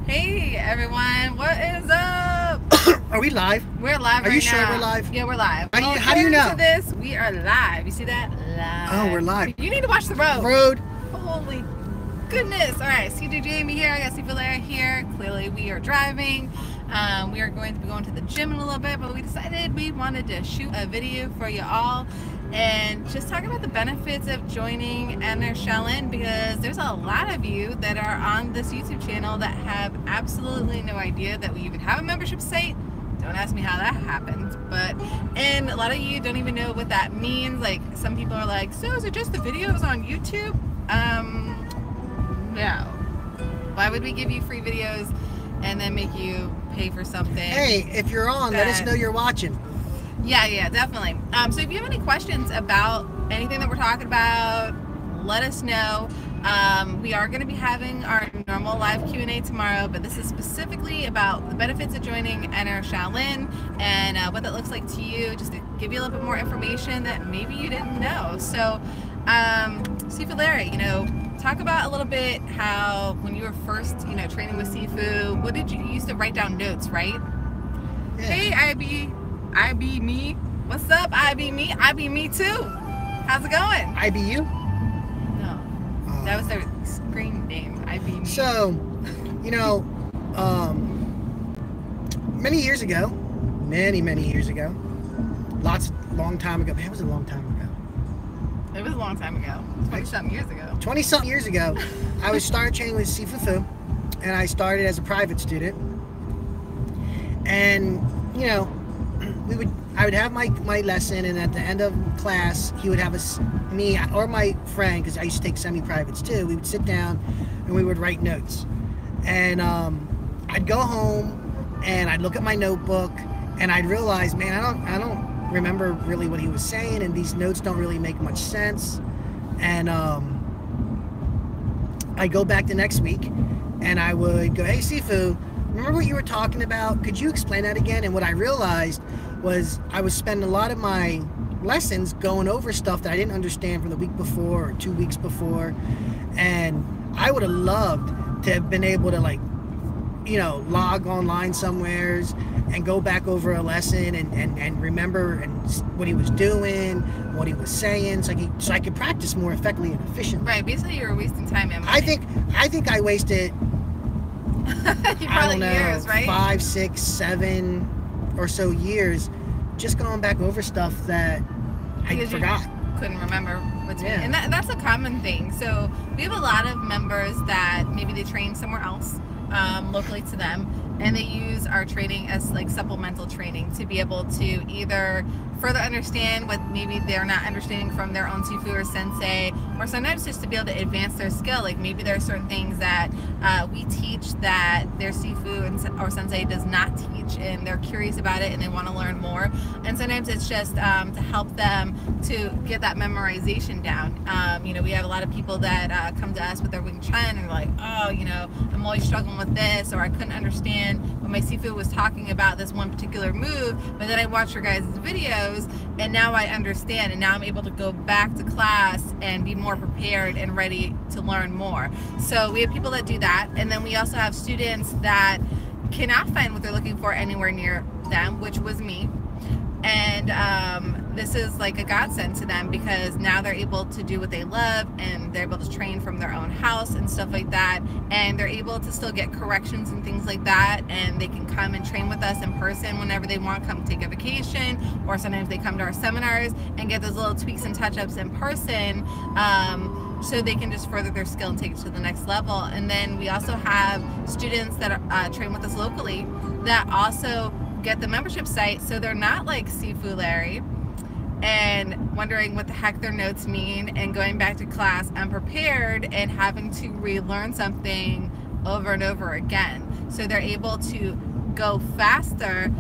Hey everyone, what is up? Are we live? We're live right now. Are you sure we're live? Yeah, we're live. How do you know? To this, we are live. You see that? Live. Oh, we're live. You need to watch the road. Road. Holy goodness. All right, CJ Jamie here. I got Steve Valera here. Clearly, we are driving. We are going to be going to the gym in a little bit, but we decided we wanted to shoot a video for you all and just talk about the benefits of joining Shaolin, because there's a lot of you that are on this YouTube channel that have absolutely no idea that we even have a membership site. Don't ask me how that happened, and a lot of you don't even know what that means. Like, some people are like, so is it just the videos on YouTube? No. Why would we give you free videos and then make you pay for something? Hey, if you're on, let us know you're watching. Yeah, definitely. So if you have any questions about anything that we're talking about, let us know. We are going to be having our normal live Q&A tomorrow, but this is specifically about the benefits of joining Shaolin and what that looks like to you, just to give you a little bit more information that maybe you didn't know. So, Steve Valera, talk about a little bit how when you were first, training with Sifu, what did you used to write down notes, right? Yeah. Hey, IB me. What's up, IB me? IB me too. How's it going? IBU? No. That was their screen name, IB me. So, many years ago, many years ago, long time ago. Man, it was a long time ago. It was a long time ago. 20-something years ago. 20-something years ago, I was started training with Sifu, and I started as a private student. And, I would have my lesson, and at the end of class, he would have me or my friend, because I used to take semi-privates too, we would sit down and we would write notes. And I'd go home and I'd look at my notebook and I'd realize, man, I don't remember really what he was saying, and these notes don't really make much sense. And I go back the next week and I would go, hey Sifu, remember what you were talking about? Could you explain that again? And what I realized was I was spending a lot of my lessons going over stuff that I didn't understand from the week before or 2 weeks before. And I would have loved to have been able to, log online somewheres and go back over a lesson and remember what he was doing, what he was saying, so I could practice more effectively and efficiently. Right, basically you were wasting time and money. I think I wasted I don't know, years, right? 5, 6, 7 or so years just going back over stuff that I forgot. Couldn't remember what's and that's a common thing. So we have a lot of members that maybe they train somewhere else, locally to them, and they use our training as like supplemental training to be able to either further understand what maybe they're not understanding from their own Sifu or sensei, or sometimes just to be able to advance their skill. Like maybe there are certain things that we teach that their Sifu or sensei does not teach, and they're curious about it and they want to learn more. And sometimes it's just to help them to get that memorization down. We have a lot of people that come to us with their Wing Chun and are like, oh, I'm always struggling with this, or I couldn't understand when my Sifu was talking about this one particular move, but then I watched your guys' videos and now I understand, and now I'm able to go back to class and be more prepared and ready to learn more. So we have people that do that, and then we also have students that cannot find what they're looking for anywhere near them, which was me. And this is like a godsend to them, because now they're able to do what they love, and they're able to train from their own house and stuff like that, and they're able to still get corrections and things like that, and they can come and train with us in person whenever they want, come take a vacation, or sometimes they come to our seminars and get those little tweaks and touch-ups in person, so they can just further their skill and take it to the next level. And then we also have students that train with us locally that also get the membership site, so they're not like Sifu Larry and wondering what the heck their notes mean and going back to class unprepared and having to relearn something over and over again. So they're able to go faster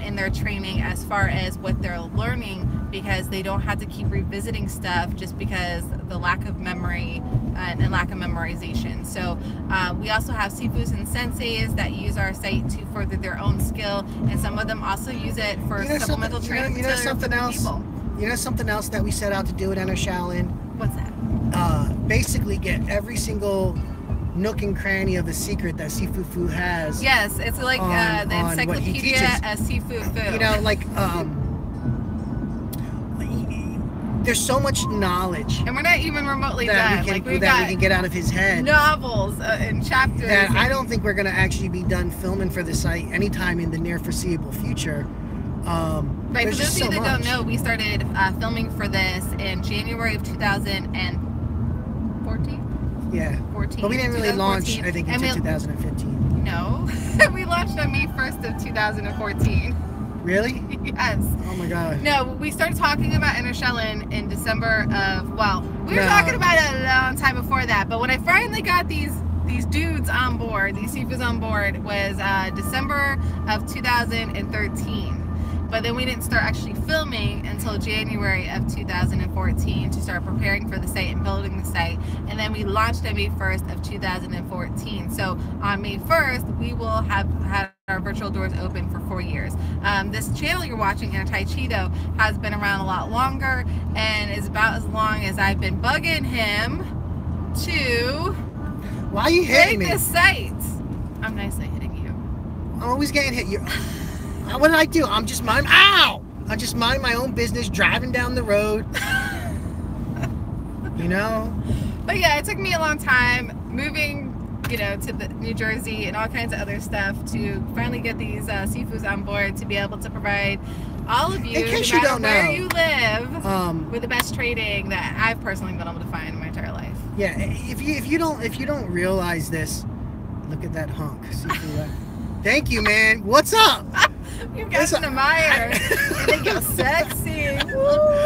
in their training as far as what they're learning, because they don't have to keep revisiting stuff just because the lack of memory and lack of memorization. So we also have Sifus and Senseis that use our site to further their own skill, and some of them also use it for supplemental training. You know something else that we set out to do at Shaolin? What's that? Basically get every single nook and cranny of a secret that Sifu Fu has. Yes, it's like the on what he encyclopedia teaches. as Sifu Fu. You know, like there's so much knowledge and we're not even remotely that done. we can get out of his head. Novels and chapters. That I don't think we're going to actually be done filming for the site anytime in the near foreseeable future. Right, for those of you that don't know, we started filming for this in January of 2014. Yeah. 14. But we didn't really launch, I think, until 2015. No. We launched on May 1st of 2014. Really? Yes. Oh my God. No, we started talking about Inner Shaolin in December of, well, we were talking about it a long time before that, but when I finally got these dudes on board, these Sifus on board, was December of 2013. But then we didn't start actually filming until January of 2014 to start preparing for the site and building the site. And then we launched on May 1st of 2014. So on May 1st, we will have had our virtual doors open for 4 years. This channel you're watching, Inner Tai Cheeto, has been around a lot longer and is about as long as I've been bugging him to Why are you hitting me? this site. I'm nicely hitting you. I'm always getting hit. What did I do? I'm just minding. Ow! I'm just minding my own business, driving down the road. You know. But yeah, it took me a long time moving, you know, to the New Jersey and all kinds of other stuff to finally get these Sifus on board to be able to provide all of you, in case no you matter don't where know, you live, with the best trading that I've personally been able to find in my entire life. Yeah. If you don't realize this, look at that hunk. Sifu. Thank you, man. What's up? You guys admire. You think you're sexy. Woo.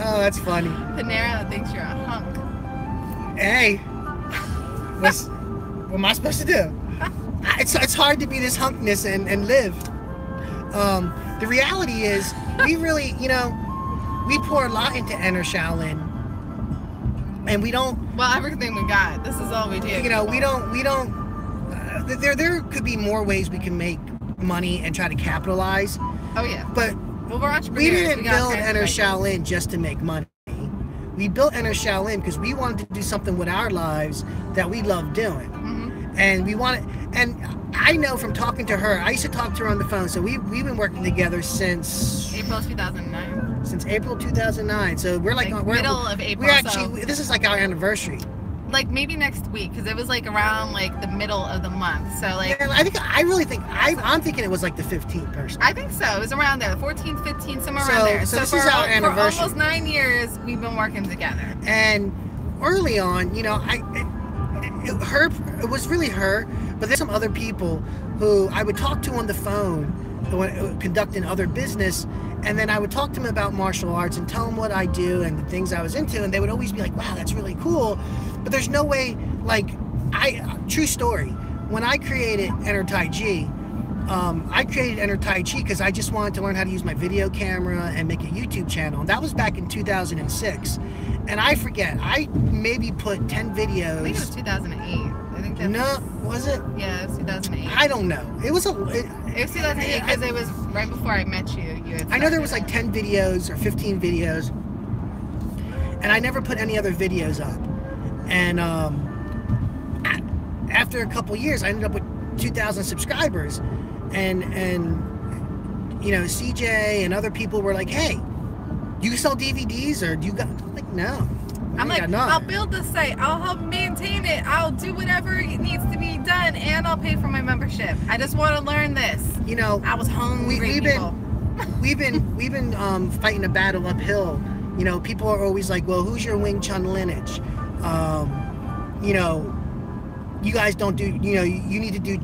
Oh, that's funny. Panera thinks you're a hunk. Hey, what am I supposed to do? It's hard to be this hunkness and live. The reality is, we really, you know, we pour a lot into Inner Shaolin, and we don't. Well, everything we got. This is all we do. You know, we don't. There could be more ways we can make money and try to capitalize. Oh yeah. But well, we're entrepreneurs. we didn't build Inner Shaolin just to make money. We built Inner Shaolin because we wanted to do something with our lives that we love doing. And we wanted, and I know from talking to her, I used to talk to her on the phone, so we've been working together since April 2009. Since April 2009. So we're like middle of April. We're actually, this is like our anniversary. Like maybe next week, because it was like around like the middle of the month. So like, I'm thinking it was like the 15th person. I think so. It was around there, 14, 15, somewhere around there. So this is our anniversary. For almost 9 years, we've been working together. And early on, you know, it was really her, but there's some other people who I would talk to on the phone, conducting other business, and then I would talk to them about martial arts and tell them what I do and the things I was into, and they would always be like, wow, that's really cool. But there's no way, like, true story, when I created Inner Tai Chi, I created Inner Tai Chi because I just wanted to learn how to use my video camera and make a YouTube channel. And that was back in 2006. And I forget, I maybe put 10 videos. I think it was 2008. I think that No, was it? Yeah, it was 2008. I don't know. It was 2008 because it was right before I met you. I know there was like 10 videos or 15 videos. And I never put any other videos up. And after a couple years, I ended up with 2,000 subscribers, and you know, CJ and other people were like, "Hey, do you sell DVDs or do you got?" I'm like, no. I'm like, I'll build the site, I'll help maintain it, I'll do whatever needs to be done, and I'll pay for my membership. I just want to learn this. You know, I was hungry. We've been fighting a battle uphill. You know, people are always like, "Well, who's your Wing Chun lineage?" You know, you guys don't do, you know, you need to do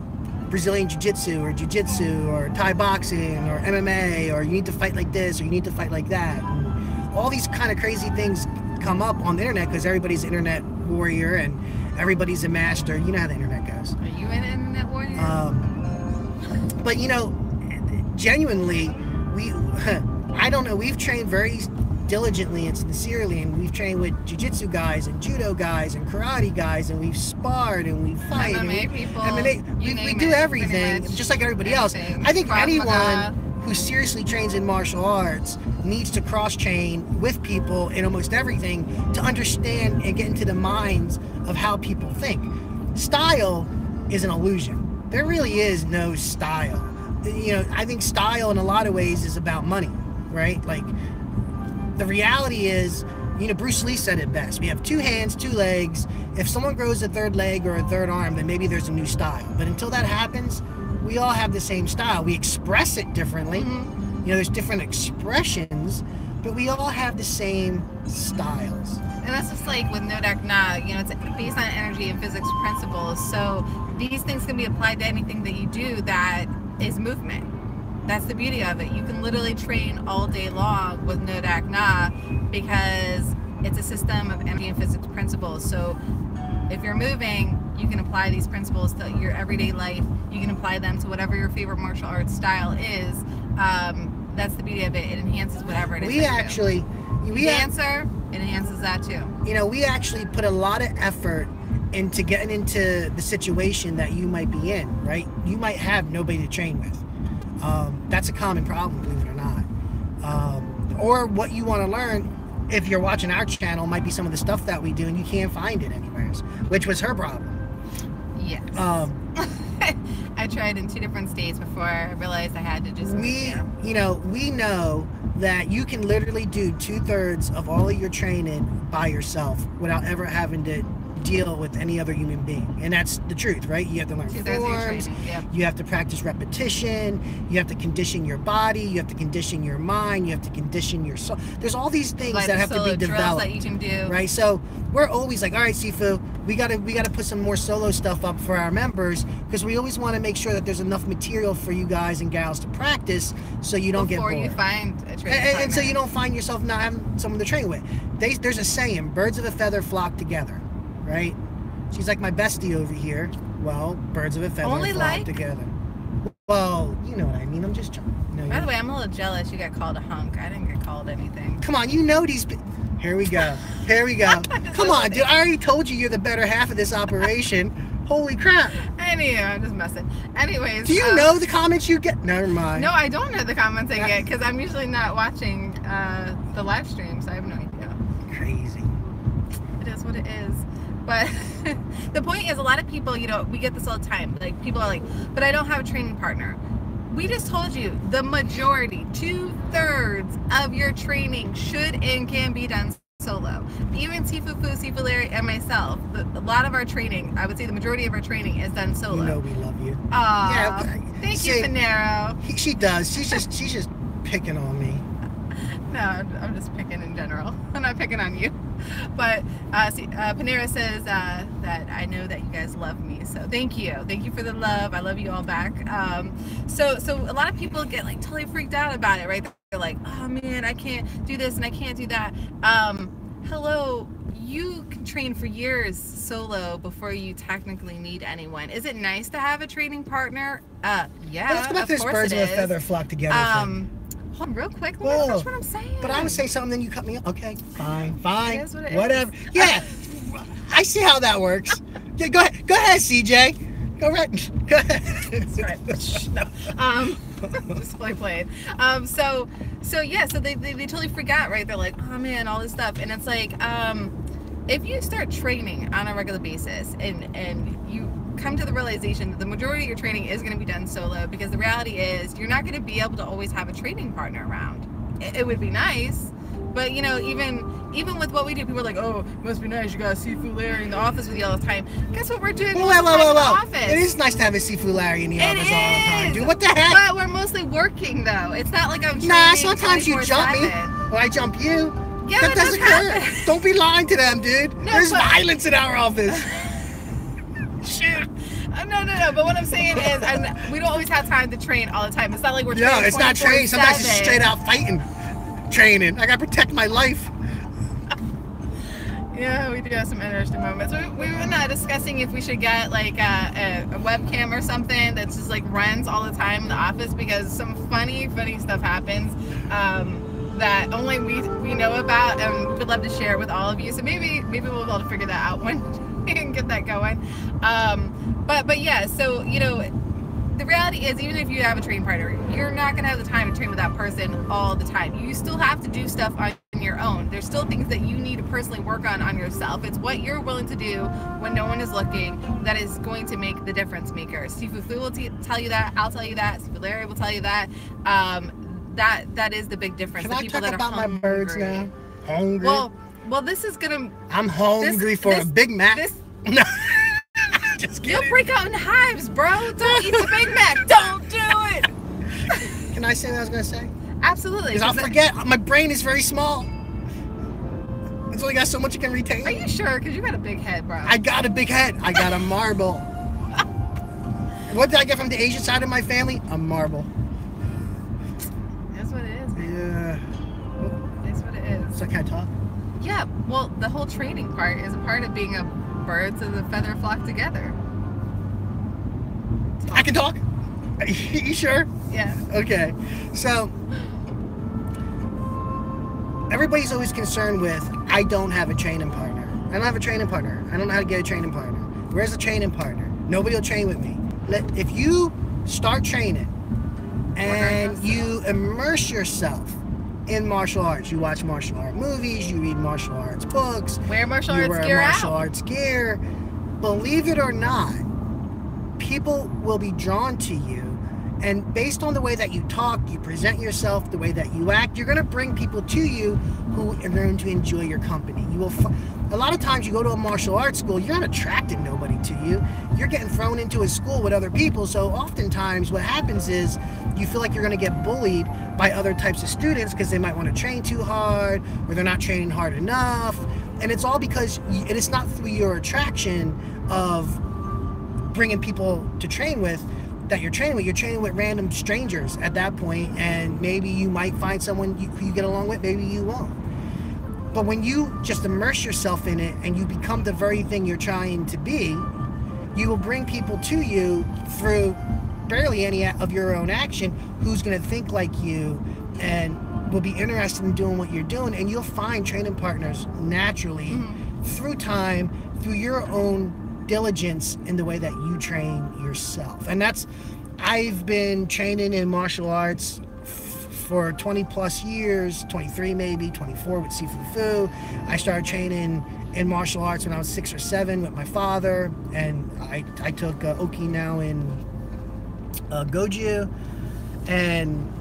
Brazilian Jiu-Jitsu or Jiu-Jitsu or Thai boxing or MMA, or you need to fight like this or you need to fight like that. And all these kind of crazy things come up on the internet because everybody's an internet warrior and everybody's a master. You know how the internet goes. Are you an internet warrior? But you know, genuinely, I don't know, we've trained very diligently and sincerely, and we've trained with jiu-jitsu guys and judo guys and karate guys, and we've sparred and we fight MMA people, we do everything just like everybody else. I think anyone who seriously trains in martial arts needs to cross-train with people in almost everything to understand and get into the minds of how people think. style is an illusion. There really is no style. I think style in a lot of ways is about money, right? Like, the reality is, Bruce Lee said it best. We have 2 hands, 2 legs. If someone grows a 3rd leg or a 3rd arm, then maybe there's a new style. But until that happens, we all have the same style. We express it differently. There's different expressions, but we all have the same styles. And that's just like with No Dak Na, it's based on energy and physics principles. So these things can be applied to anything that you do that is movement. That's the beauty of it. You can literally train all day long with No Dak Na because it's a system of energy and physics principles. So if you're moving, you can apply these principles to your everyday life. You can apply them to whatever your favorite martial arts style is. That's the beauty of it. It enhances whatever it is. Dancer, it enhances that too. We actually put a lot of effort into getting into the situation that you might be in, right? You might have nobody to train with. That's a common problem, believe it or not. Or what you want to learn, if you're watching our channel, might be some of the stuff that we do and you can't find it anywhere, which was her problem. Yes. I tried in 2 different states before I realized I had to just we know that you can literally do 2/3 of all of your training by yourself without ever having to deal with any other human being, and that's the truth, right? You have to learn forms, you have to practice repetition, you have to condition your body, you have to condition your mind, you have to condition your soul. There's all these things that have to be developed that you can do, right? So we're always like, all right, Sifu, we gotta put some more solo stuff up for our members, because we always want to make sure that there's enough material for you guys and gals to practice, so you don't get bored. Before you find a training and so you don't find yourself not having someone to train with. There's a saying, birds of a feather flock together. Right? She's like my bestie over here. Well, birds of a feather flock together. Well, you know what I mean. I'm just trying. By the way, I'm a little jealous you got called a hunk. I didn't get called anything. Come on, these. Here we go. Come on, dude. I already told you you're the better half of this operation. Holy crap. Anyway, I'm just messing. Anyways. Do you know the comments you get? Never mind. No, I don't know the comments I get because I'm usually not watching the live stream, so I have no idea. Crazy. It is what it is. But the point is, a lot of people, we get this all the time. Like, people are like, but I don't have a training partner. We just told you the majority, 2/3 of your training should and can be done solo. Even Sifu Larry, and myself, a lot of our training, I would say the majority of our training is done solo. We love you. Thank you, Panero. She does. She's just picking on me. No, I'm just picking in general. I'm not picking on you. But Panera says that I know that you guys love me. So thank you. Thank you for the love. I love you all back. So a lot of people get like totally freaked out about it, right? They're like, oh man, I can't do this and I can't do that. Hello, you can train for years solo before you technically need anyone. Is it nice to have a training partner? Yeah. Let's go back to this birds of a feather flock together thing. Hold on real quick. That's what I'm saying. But I would say something, then you cut me off. Okay, fine. It is what it whatever. is. Yeah, I see how that works. Yeah, go ahead, CJ. Go ahead. That's right. No. Just playing. So they totally freak out, right? They're like, oh man, all this stuff, and it's like, if you start training on a regular basis and you come to the realization that the majority of your training is going to be done solo, because the reality is you're not going to be able to always have a training partner around. It would be nice, but even with what we do, people are like, oh, it must be nice, you got a Sifu Larry in the office with you all the time. Guess what we're doing all the time in the office? It is nice to have a Sifu Larry in the office all the time, dude. What the heck? But we're mostly working though. It's not like I'm training. Nah, sometimes you jump me or I jump you. Yeah, that doesn't hurt. Don't be lying to them, dude. No, there's violence in our office. Shoot. No. But what I'm saying is, we don't always have time to train all the time. It's not like we're training. No, it's not training. Sometimes it's straight out fighting training. I gotta protect my life. Yeah, we do have some interesting moments. We've been discussing if we should get like a webcam or something that just like runs all the time in the office, because some funny stuff happens that only we know about, and we'd love to share with all of you. So maybe we'll be able to figure that out when we can get that going. But yeah, so the reality is, even if you have a training partner, you're not gonna have the time to train with that person all the time. You still have to do stuff on your own. There's still things that you need to personally work on yourself. It's what you're willing to do when no one is looking that is going to make the difference maker. Sifu Fu will tell you that. I'll tell you that. Sifu Larry will tell you that. That is the big difference. Can the I people talk that about are my birds now? Hungry? Well, this is gonna. I'm hungry for a Big Mac. No. Just kidding. You'll break out in hives, bro. Don't eat the Big Mac. Don't do it. Can I say what I was gonna say? Absolutely. Because I'll forget. My brain is very small. It's only got so much it can retain. Are you sure? Because you got a big head, bro. I got a big head. I got a marble. What did I get from the Asian side of my family? A marble. That's what it is, man. Yeah. That's what it is. So can I talk? Yeah. Well, the whole training part is a part of being a birds of the feather flock together. I can talk? You sure? Yeah. Okay. So, everybody's always concerned with, I don't have a training partner. I don't have a training partner. I don't know how to get a training partner. Where's the training partner? Nobody will train with me. If you start training and you immerse yourself in martial arts, you watch martial art movies, you read martial arts books, wear martial you arts wear gear martial out. arts gear, believe it or not, people will be drawn to you. And based on the way that you talk, you present yourself, the way that you act, you're going to bring people to you who are going to enjoy your company. You will. A lot of times you go to a martial arts school, you're not attracting nobody to you. You're getting thrown into a school with other people. So oftentimes what happens is you feel like you're going to get bullied by other types of students because they might want to train too hard or they're not training hard enough. And it's all because it's not through your attraction of bringing people to train with that you're training with. You're training with random strangers at that point, and maybe you might find someone who you get along with, maybe you won't. But when you just immerse yourself in it and you become the very thing you're trying to be, you will bring people to you through barely any of your own action who's going to think like you and will be interested in doing what you're doing, and you'll find training partners naturally through time, through your own diligence in the way that you train yourself. And I've been training in martial arts for 20 plus years, 23 maybe, 24 with Sifu Fu. I started training in martial arts when I was 6 or 7 with my father, and I took Okinawa and Goju, and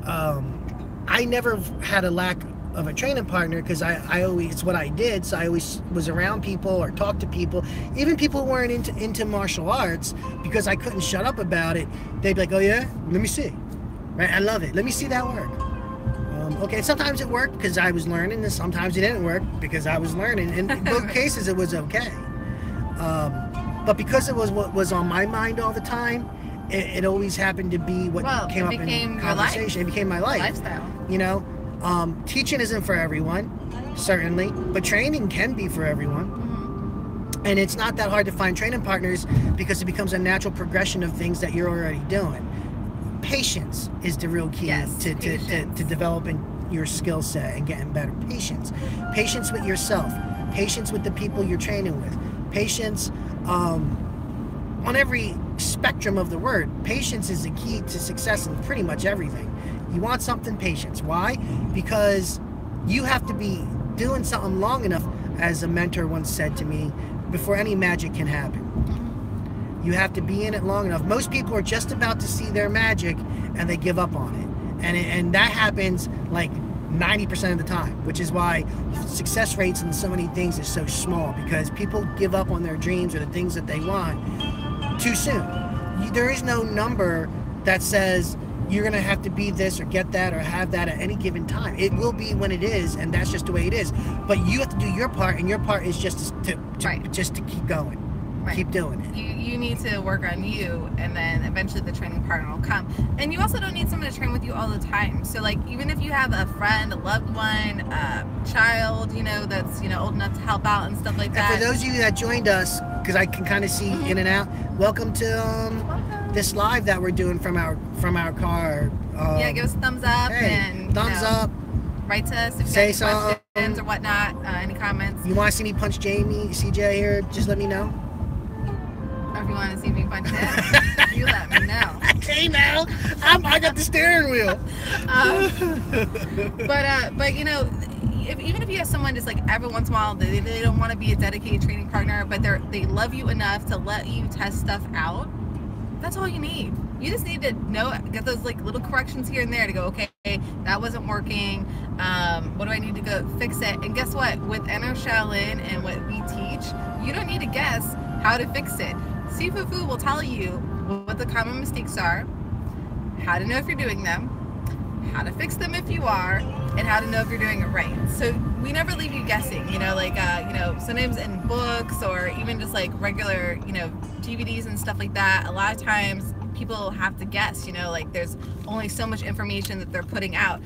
I never had a lack of a training partner because I always, it's what I did, so I always was around people or talked to people, even people who weren't into martial arts, because I couldn't shut up about it. They'd be like, oh yeah, let me see, right? I love it, let me see that work. Okay, sometimes it worked because I was learning, and sometimes it didn't work because I was learning. In both cases it was okay, but because it was what was on my mind all the time, it always happened to be what came up in conversation. It became my life. Lifestyle. You know, teaching isn't for everyone, certainly, but training can be for everyone. And it's not that hard to find training partners because it becomes a natural progression of things that you're already doing. Patience is the real key to developing your skill set and getting better. Patience with yourself, patience with the people you're training with, patience on every spectrum of the word. Patience is the key to success in pretty much everything. You want something, patience. Why? Because you have to be doing something long enough, as a mentor once said to me, before any magic can happen. You have to be in it long enough. Most people are just about to see their magic and they give up on it. And that happens like 90% of the time, which is why success rates in so many things is so small, because people give up on their dreams or the things that they want too soon. There is no number that says you're going to have to be this or get that or have that at any given time. It will be when it is, and that's just the way it is. But you have to do your part, and your part is just to keep going. Right. Keep doing it. You need to work on you, and then eventually the training partner will come. And you also don't need someone to train with you all the time. So like, even if you have a friend, a loved one, a child, that's old enough to help out and stuff like that. And for those of you that joined us, because I can kind of see in and out, welcome to this live that we're doing from our car. Yeah, give us a thumbs up and thumbs up. Write to us if say you have any questions or whatnot, any comments. You want to see me punch Jamie, CJ here? Just let me know. Or if you want to see me punch him, you let me know. Okay, now I got the steering wheel. But you know, even if you have someone just like every once in a while, they don't want to be a dedicated training partner, but they love you enough to let you test stuff out. That's all you need. You just need to get those like little corrections here and there to go, okay, that wasn't working. What do I need to go fix it? And guess what? With Inner Shaolin and what we teach, you don't need to guess how to fix it. Sifu Fu will tell you what the common mistakes are, how to know if you're doing them, how to fix them if you are, and how to know if you're doing it right. So we never leave you guessing, you know, like, you know, sometimes in books or even just like regular, you know, DVDs and stuff like that, a lot of times people have to guess, you know, like there's only so much information that they're putting out.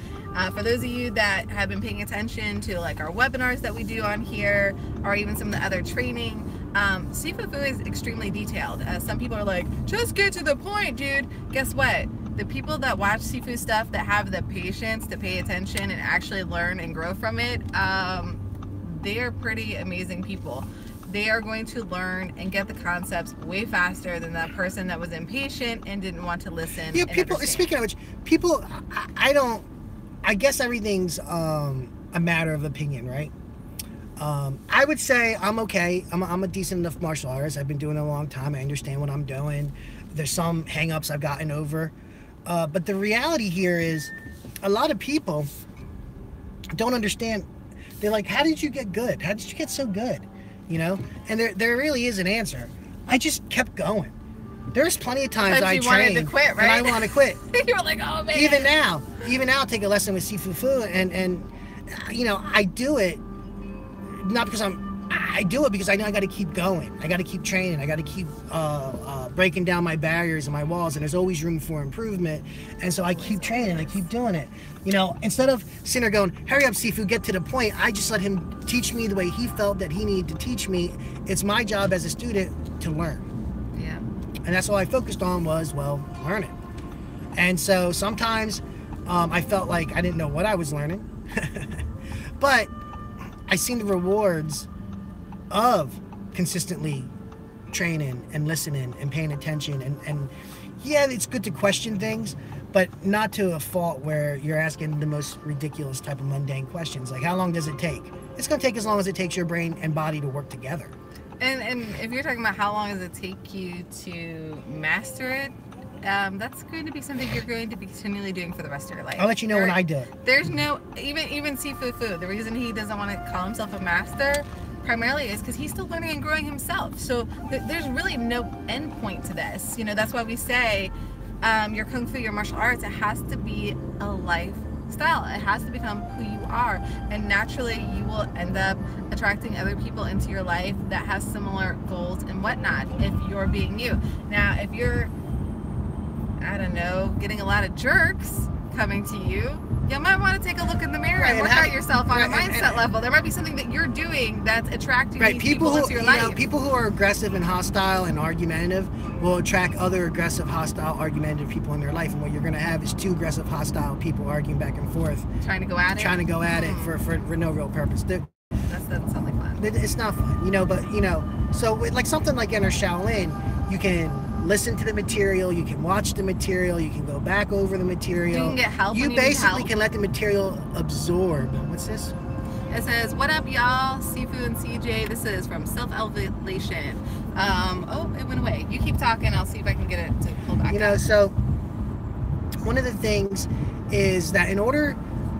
For those of you that have been paying attention to like our webinars that we do on here, or even some of the other training, Sifu Fu is extremely detailed. Some people are like, just get to the point, dude. Guess what? The people that watch Sifu stuff, that have the patience to pay attention and actually learn and grow from it, they are pretty amazing people. They are going to learn and get the concepts way faster than that person that was impatient and didn't want to listen. Yeah, people, speaking of which, people, I guess everything's a matter of opinion, right? I would say I'm okay. I'm a decent enough martial artist. I've been doing it a long time. I understand what I'm doing. There's some hang-ups I've gotten over. But the reality here is a lot of people don't understand. They're like, how did you get good? How did you get so good? You know? And there really is an answer. I just kept going. There's plenty of times I trained to quit, right? and I want to quit. You were like, oh man. Even now, I take a lesson with Sifu Fu, and you know, I do it not because I do it because I know I got to keep going. I got to keep training. I got to keep breaking down my barriers and my walls, and there's always room for improvement. And so I keep training. I keep doing it. You know, instead of sitting there going, hurry up, Sifu, get to the point, I just let him teach me the way he felt that he needed to teach me. It's my job as a student to learn. Yeah. And that's all I focused on was, well, learning. And so sometimes I felt like I didn't know what I was learning. But I seen the rewards of consistently training and listening and paying attention. And yeah, it's good to question things, but not to a fault where you're asking the most ridiculous type of mundane questions. Like, how long does it take? It's going to take as long as it takes your brain and body to work together. And if you're talking about how long does it take you to master it, that's going to be something you're going to be continually doing for the rest of your life. I'll let you know when I do it. There's no, even Sifu Fu, the reason he doesn't want to call himself a master primarily is because he's still learning and growing himself. So there's really no end point to this. You know, that's why we say your Kung Fu, your martial arts, it has to be a lifestyle. It has to become who you are. And naturally, you will end up attracting other people into your life that have similar goals and whatnot if you're being you. Now, if you're, I don't know, getting a lot of jerks coming to you, you might want to take a look in the mirror and work out yourself on a mindset level. There might be something that you're doing that's attracting these people into your life. Know, people who are aggressive and hostile and argumentative will attract other aggressive, hostile, argumentative people in their life. And what you're going to have is two aggressive, hostile people arguing back and forth. Trying to go at it for no real purpose. That doesn't sound like fun. It's not fun, you know, but, you know, so with, like something like Inner Shaolin, you can listen to the material, you can watch the material, you can go back over the material. You can get help. You basically can let the material absorb. What's this? It says, what up, y'all? Sifu and CJ. This is from Self-Elevation. Oh, it went away. You keep talking. I'll see if I can get it to pull back. You know, so one of the things is that in order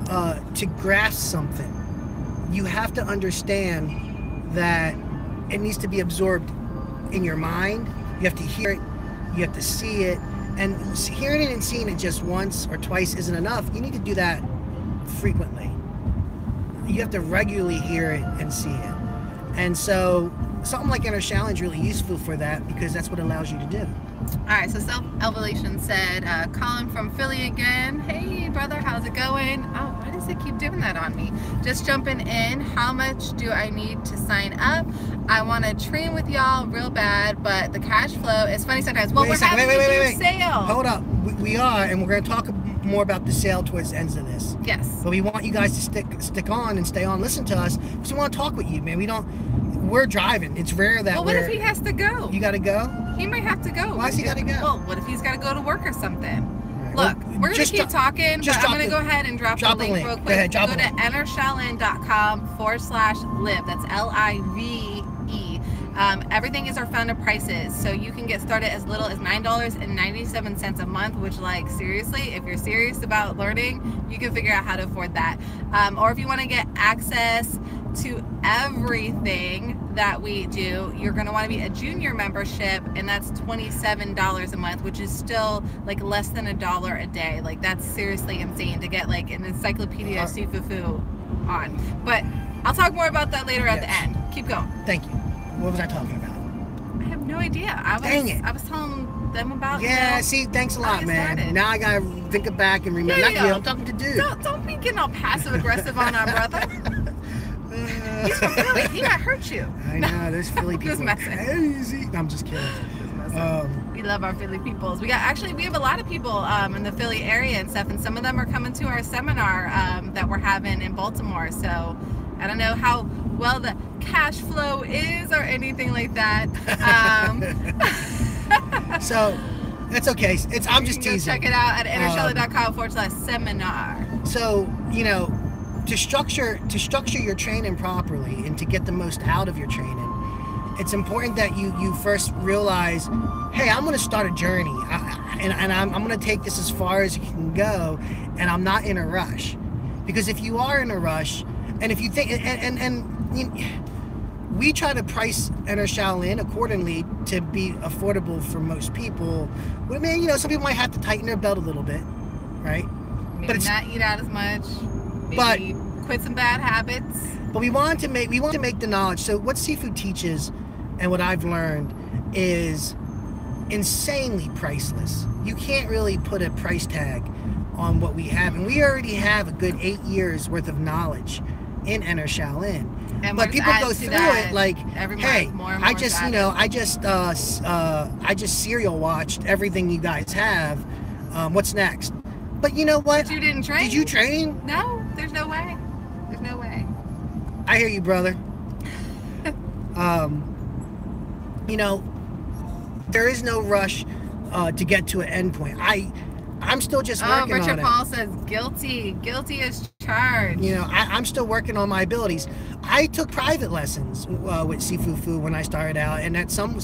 to grasp something, you have to understand that it needs to be absorbed in your mind. You have to hear it, you have to see it, and hearing it and seeing it just once or twice isn't enough. You need to do that frequently. You have to regularly hear it and see it. And so something like Inner Shaolin is really useful for that because that's what it allows you to do. Alright, so Self-Elevation said, Colin from Philly again. Hey brother, how's it going? Oh, why does it keep doing that on me? Just jumping in. How much do I need to sign up? I want to train with y'all real bad, but the cash flow is funny sometimes. Well, we're having a sale. Hold up. We are, and we're going to talk more about the sale towards the ends of this. Yes. But we want you guys to stick on and stay on, listen to us, because we want to talk with you, man. We're driving. It's rare that what if he has to go? You got to go? He might have to go. Why's he got to go? Well, what if he's got to go to work or something? Look, we're going to keep talking, but I'm going to go ahead and drop the link real quick. Go ahead, go to entershaolin.com/live. That's LIVE. Everything is our founded prices, so you can get started as little as $9.97 a month, which, like, seriously, if you're serious about learning, you can figure out how to afford that. Or if you want to get access to everything that we do, you're going to want to be a junior membership, and that's $27 a month, which is still like less than $1 a day. Like, that's seriously insane to get like an encyclopedia of Sifufu on. But I'll talk more about that later at the end. Keep going. Thank you. What was I talking about? I have no idea. Dang it. I was telling them about see, thanks a lot, man. Started. Now I gotta think it back and remember. I'm talking to dude. Don't be getting all passive aggressive on our brother. He's from Philly. He might hurt you. I know, those Philly people. Just messing. Crazy. No, I'm just kidding. We love our Philly peoples. We have a lot of people in the Philly area and stuff, and some of them are coming to our seminar that we're having in Baltimore. So I don't know how well the cash flow is or anything like that. So it's okay. I'm just teasing. Check it out at entershaolin.com/seminar. So, you know, to structure your training properly and to get the most out of your training, it's important that you first realize, hey, I'm going to start a journey, and I'm going to take this as far as it can go, and I'm not in a rush. Because if you are in a rush, and if you think, we try to price Enter Shaolin accordingly to be affordable for most people. But I mean, you know, some people might have to tighten their belt a little bit, right? Maybe but not eat out as much. Maybe quit some bad habits. But we want to make the knowledge. So what Sifu teaches, and what I've learned, is insanely priceless. You can't really put a price tag on what we have, and we already have a good 8 years worth of knowledge in Enter Shaolin. And but people go through it like, hey, I just serial watched everything you guys have. What's next? But you know what? But you didn't train. Did you train? No, there's no way. There's no way. I hear you, brother. You know, there is no rush to get to an end point. I'm still just working on it. Richard Paul says guilty as charged. You know, I'm still working on my abilities. I took private lessons with Sifufu when I started out, and at some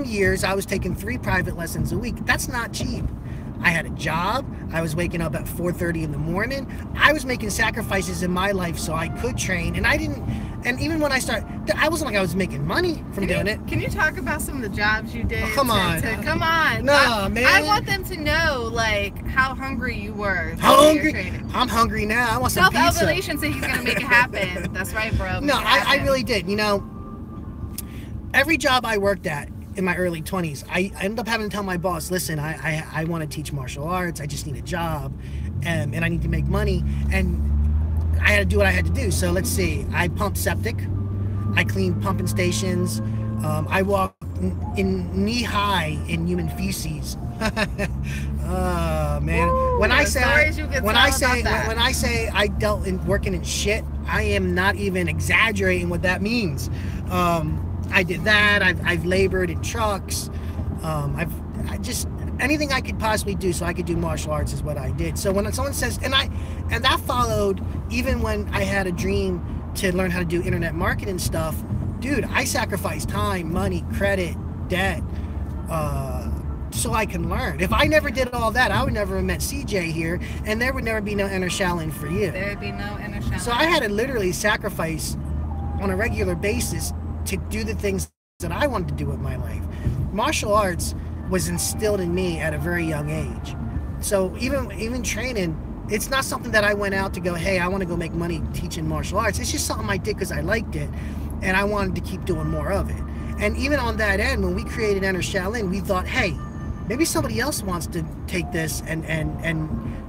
years I was taking 3 private lessons a week. That's not cheap. I had a job. I was waking up at 4:30 in the morning. I was making sacrifices in my life so I could train, and I didn't. And even when I started, I wasn't like I was making money from doing it. Can you talk about some of the jobs you did? Oh, come on. Come on. No, man. I want them to know, like, how hungry you were. Hungry? I'm hungry now. I want some pizza. Self-evaluation said he's going to make it happen. That's right, bro. No, I really did. You know, every job I worked at in my early 20s, I ended up having to tell my boss, listen, I want to teach martial arts. I just need a job, and I need to make money. And I had to do what I had to do. So let's see. I pumped septic. I cleaned pumping stations. I walked in knee high in human feces. Oh man! Woo, when I say I dealt in working in shit, I am not even exaggerating what that means. I did that. I've labored in trucks. I just anything I could possibly do so I could do martial arts is what I did. So when someone says, and that followed even when I had a dream to learn how to do internet marketing stuff, dude, I sacrificed time, money, credit, debt, so I can learn. If I never did all that, I would never have met CJ here, and there would never be no Enter Shaolin for you. There would be no Enter Shaolin. So I had to literally sacrifice on a regular basis to do the things that I wanted to do with my life. Martial arts was instilled in me at a very young age. So even training, it's not something that I went out to go, hey, I want to go make money teaching martial arts. It's just something I did because I liked it, and I wanted to keep doing more of it. And even on that end, when we created Enter Shaolin, we thought, hey, maybe somebody else wants to take this and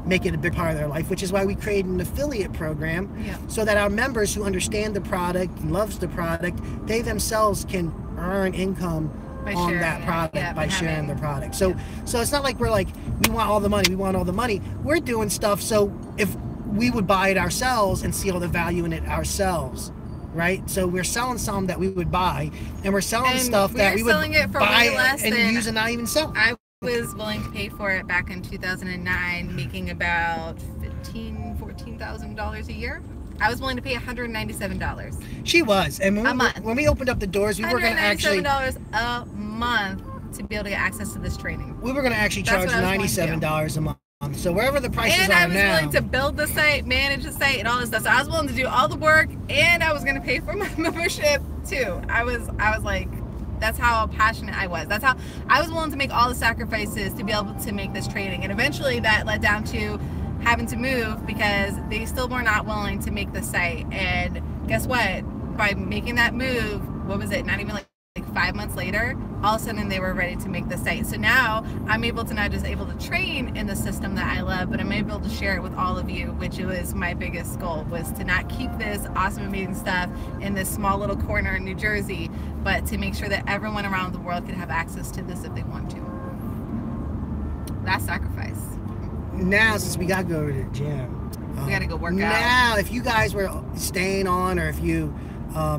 make it a big part of their life, which is why we created an affiliate program, so that our members who understand the product and loves the product, they themselves can earn income on that product by sharing the product. So it's not like we're like, we want all the money. We're doing stuff so if we would buy it ourselves and see all the value in it ourselves, right? So we're selling some that we would buy, and we're selling stuff that we would buy and use and not even sell. was willing to pay for it back in 2009, making about $14,000 a year. I was willing to pay $197. She was, and when we opened up the doors, we were going to actually $197 a month to be able to get access to this training. We were going to actually charge $97 a month. So wherever the prices are now. And I was willing to build the site, manage the site, and all this stuff. So I was willing to do all the work, and I was going to pay for my membership too. I was like, that's how passionate I was. That's how I was willing to make all the sacrifices to be able to make this training. And eventually that led down to having to move because they still were not willing to make the site. And guess what? By making that move, what was it? Not even like 5 months later, all of a sudden they were ready to make the site. So now I'm able to not just able to train in the system that I love, but I'm able to share it with all of you, which was my biggest goal, was to not keep this awesome, amazing stuff in this small little corner in New Jersey, but to make sure that everyone around the world could have access to this if they want to. That's sacrifice. Now, since we got to go to the gym, we got to go work out. Now, if you guys were staying on, or if you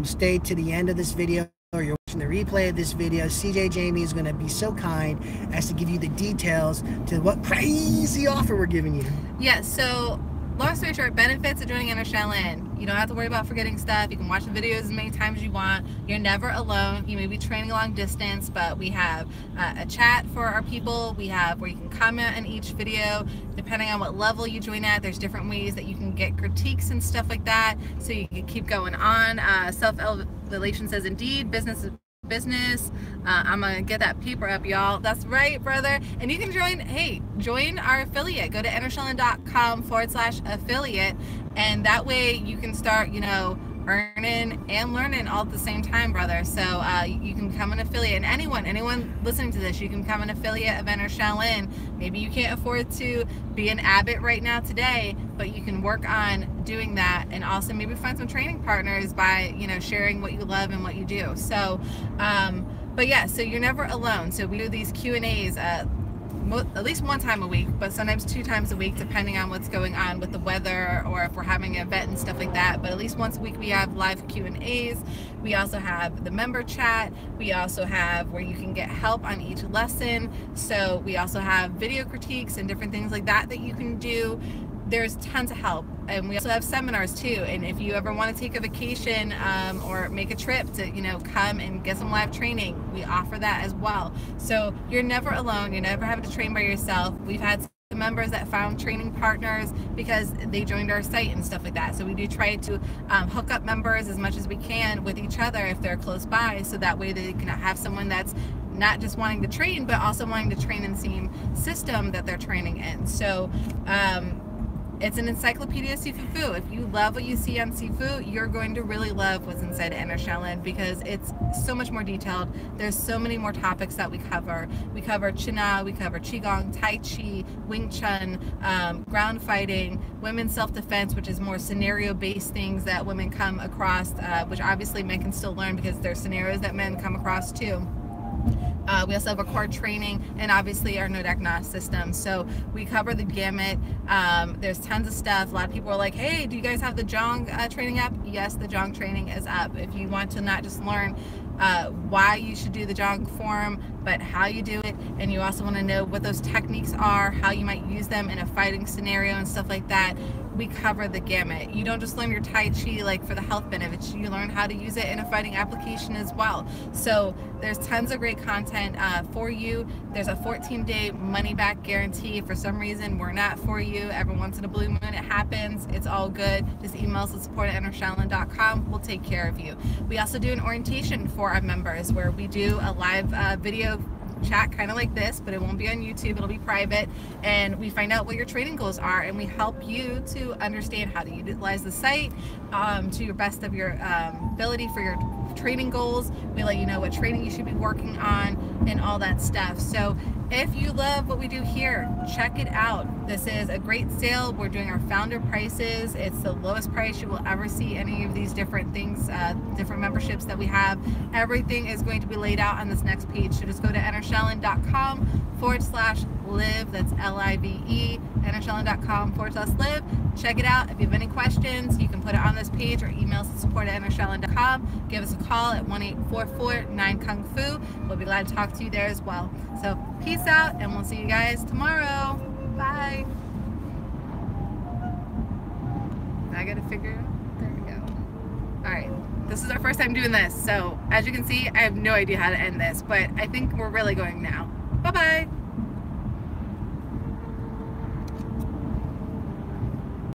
stayed to the end of this video, or you're watching the replay of this video, CJ Jamie is going to be so kind as to give you the details to what crazy offer we're giving you. Yeah, so long story short, benefits of joining Inner Shaolin. You don't have to worry about forgetting stuff. You can watch the videos as many times as you want. You're never alone. You may be training a long distance, but we have a chat for our people. We have where you can comment on each video. Depending on what level you join at, there's different ways that you can get critiques and stuff like that, so you can keep going on. Self-elevation says, indeed, business is business. I'm gonna get that paper up, y'all. That's right, brother. And you can join our affiliate. Go to innershaolin.com/affiliate, and that way you can start, earning and learning all at the same time, brother. So you can become an affiliate, and anyone listening to this, you can become an affiliate of Inner Shaolin. Maybe you can't afford to be an Abbott right now today, but you can work on doing that, and also maybe find some training partners by sharing what you love and what you do. So but yeah, so you're never alone. So we do these Q&As at least one time a week, but sometimes 2 times a week, depending on what's going on with the weather or if we're having an event and stuff like that. But at least once a week we have live Q&As. We also have the member chat. We also have where you can get help on each lesson. So we also have video critiques and different things like that you can do. There's tons of help, and we also have seminars too. And if you ever want to take a vacation or make a trip to come and get some live training, we offer that as well. So you're never alone. You're never having to train by yourself. We've had some members that found training partners because they joined our site and stuff like that. So we do try to hook up members as much as we can with each other if they're close by, so that way they can have someone that's not just wanting to train, but also wanting to train in the same system that they're training in. So it's an encyclopedia of Sifu. If you love what you see on Sifu, you're going to really love what's inside of Inner Shaolin, because it's so much more detailed. There's so many more topics that we cover. We cover China, we cover Qigong, Tai Chi, Wing Chun, ground fighting, women's self-defense, which is more scenario-based things that women come across, which obviously men can still learn because there's scenarios that men come across too. We also have a core training, and obviously our no diagnostic system. So we cover the gamut. There's tons of stuff. A lot of people are like, hey, do you guys have the Jong training up? Yes, the Jong training is up. If you want to not just learn why you should do the Jong form, but how you do it, and you also want to know what those techniques are, how you might use them in a fighting scenario and stuff like that, we cover the gamut. You don't just learn your Tai Chi like for the health benefits, you learn how to use it in a fighting application as well. So there's tons of great content for you. There's a 14-day money-back guarantee. If for some reason we're not for you, every once in a blue moon it happens, it's all good. Just email us at support@innershaolin.com. We'll take care of you. We also do an orientation for our members where we do a live video chat, kind of like this, but it won't be on YouTube, it'll be private, and we find out what your training goals are, and we help you to understand how to utilize the site to your best of your ability for your training goals. We let you know what training you should be working on and all that stuff. So if you love what we do here, check it out. This is a great sale. We're doing our founder prices. It's the lowest price you will ever see any of these different things, different memberships that we have. Everything is going to be laid out on this next page. So just go to innershaolin.com/live. That's LIVE. innershaolin.com/live. Check it out. If you have any questions, you can put it on this page or email us at support@innershaolin.com. Give us a call at 1-844-9-KUNG-FU. We'll be glad to talk to you there as well. So Peace out, and we'll see you guys tomorrow. Bye. I gotta figure it out. There we go. Alright, this is our first time doing this, so as you can see, I have no idea how to end this, but I think we're really going now. Bye-bye.